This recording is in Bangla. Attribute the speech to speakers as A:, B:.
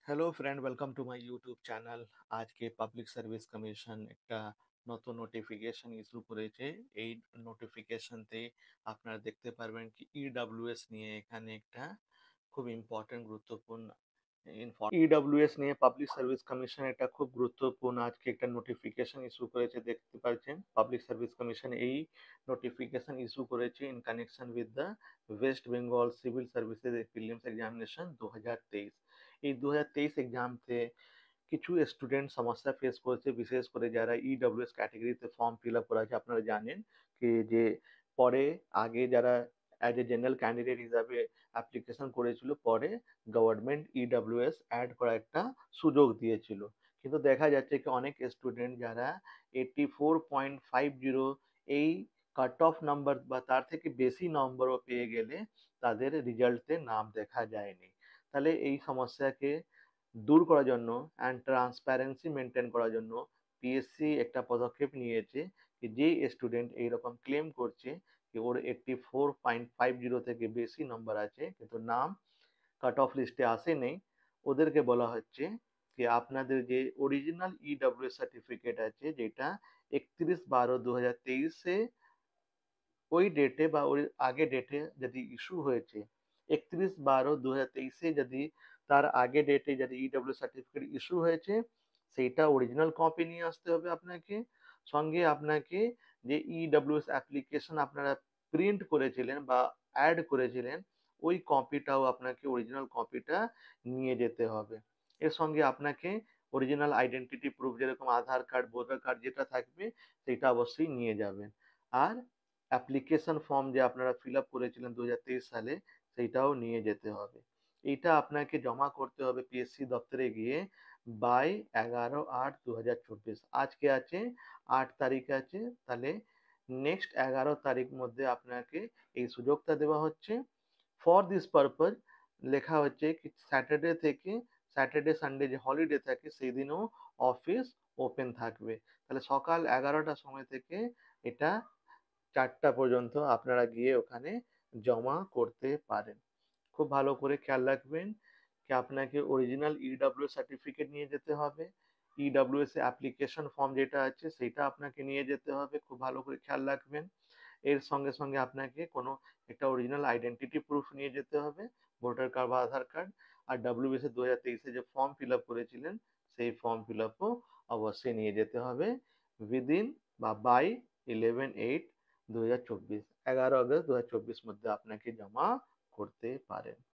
A: Hello friend, welcome to my YouTube channel. আজকে পাবলিক সার্ভিস কমিশন একটা নতুন নোটিফিকেশন ইস্যু করেছে। এই নোটিফিকেশনতে আপনারা দেখতে পারবেন কি ইডব্লিউএস নিয়ে এখানে একটা খুব ইম্পর্টেন্ট গুরুত্বপূর্ণ ইডব্লিউএস নিয়ে পাবলিক সার্ভিস কমিশন একটা খুব গুরুত্বপূর্ণ আজকে একটা নোটিফিকেশন ইস্যু করেছে। দেখতে পাচ্ছেন পাবলিক সার্ভিস কমিশন এই নোটিফিকেশন ইস্যু করেছে in connection with the West Bengal civil services prelims examination 2023। এই 2023 এক্সামতে কিছু স্টুডেন্ট সমস্যা ফেস করেছে, বিশেষ করে যারা ইডব্লিউএস ক্যাটাগরিতে ফর্ম ফিল আপ করা আছে। আপনারা জানেন কি যে পরে আগে যারা অ্যাজ এ জেনারেল ক্যান্ডিডেট হিসাবে অ্যাপ্লিকেশন করেছিল, পরে গভর্নমেন্ট ইডব্লিউএস অ্যাড করা একটা সুযোগ দিয়েছিল। কিন্তু দেখা যাচ্ছে কি অনেক স্টুডেন্ট যারা 84.50 এই কাট অফ নাম্বার বা তার থেকে বেশি নম্বরও পেয়ে গেলে তাদের রেজাল্টে নাম দেখা যায়নি। তাহলে এই সমস্যাকে দূর করার জন্য অ্যান্ড ট্রান্সপারেন্সি মেনটেন করার জন্য পিএসসি একটা পদক্ষেপ নিয়েছে যে যে স্টুডেন্ট এইরকম ক্লেম করছে যে ওর 84.50 থেকে বেশি নম্বর আছে কিন্তু নাম কাট অফ লিস্টে আসেনি, ওদেরকে বলা হচ্ছে যে আপনাদের যে অরিজিনাল ইডব্লিউ সার্টিফিকেট আছে, যেটা 31/12/2023-এ ওই ডেটে বা ওই আগে ডেটে যদি ইস্যু হয়েছে, 31/12/2023-এ যদি তার আগে ডেটে যদি ইডব্লিউ সার্টিফিকেট ইস্যু হয়েছে, সেইটা অরিজিনাল কপি নিয়ে আসতে হবে আপনাকে। সঙ্গে আপনাকে যে ইডব্লিউএস অ্যাপ্লিকেশন আপনারা প্রিন্ট করেছিলেন বা অ্যাড করেছিলেন, ওই কপিটাও আপনাকে অরিজিনাল কপিটা নিয়ে যেতে হবে। এর সঙ্গে আপনাকে অরিজিনাল আইডেন্টিটি প্রুফ যেরকম আধার কার্ড, ভোটার কার্ড যেটা থাকবে সেটা অবশ্যই নিয়ে যাবেন। আর অ্যাপ্লিকেশন ফর্ম যে আপনারা ফিল আপ করেছিলেন 2023 সালে, সেইটাও নিয়ে যেতে হবে। এইটা আপনাকে জমা করতে হবে পিএসসি দপ্তরে গিয়ে বাই 11/8/2024। আজকে আছে 8 তারিখ আছে, তাহলে নেক্সট 11 তারিখ মধ্যে আপনাকে এই সুযোগটা দেওয়া হচ্ছে। ফর দিস পারপাস লেখা হচ্ছে কি স্যাটারডে থেকে স্যাটারডে সানডে যে হলিডে থাকে সেই দিনও অফিস ওপেন থাকবে। তাহলে সকাল 11টার সময় থেকে এটা 4টা পর্যন্ত আপনারা গিয়ে ওখানে জমা করতে পারেন। খুব ভালো করে খেয়াল রাখবেন কি আপনাকে অরিজিনাল ইডব্লিউ সার্টিফিকেট নিয়ে যেতে হবে। ইডব্লিউএস অ্যাপ্লিকেশন ফর্ম যেটা আছে সেটা আপনাকে নিয়ে যেতে হবে, খুব ভালো করে খেয়াল রাখবেন। এর সঙ্গে সঙ্গে আপনাকে কোনো একটা অরিজিনাল আইডেন্টিটি প্রুফ নিয়ে যেতে হবে, ভোটার কার্ড বা আধার কার্ড। আর ডব্লিউবিএস 2023-এ যে ফর্ম ফিল আপ করেছিলেন সেই ফর্ম ফিল আপও অবশ্যই নিয়ে যেতে হবে উইদিন বা বাই 11/8/2024, 11 আগস্ট 2024 মধ্যে আপনাকে জমা করতে পারেন।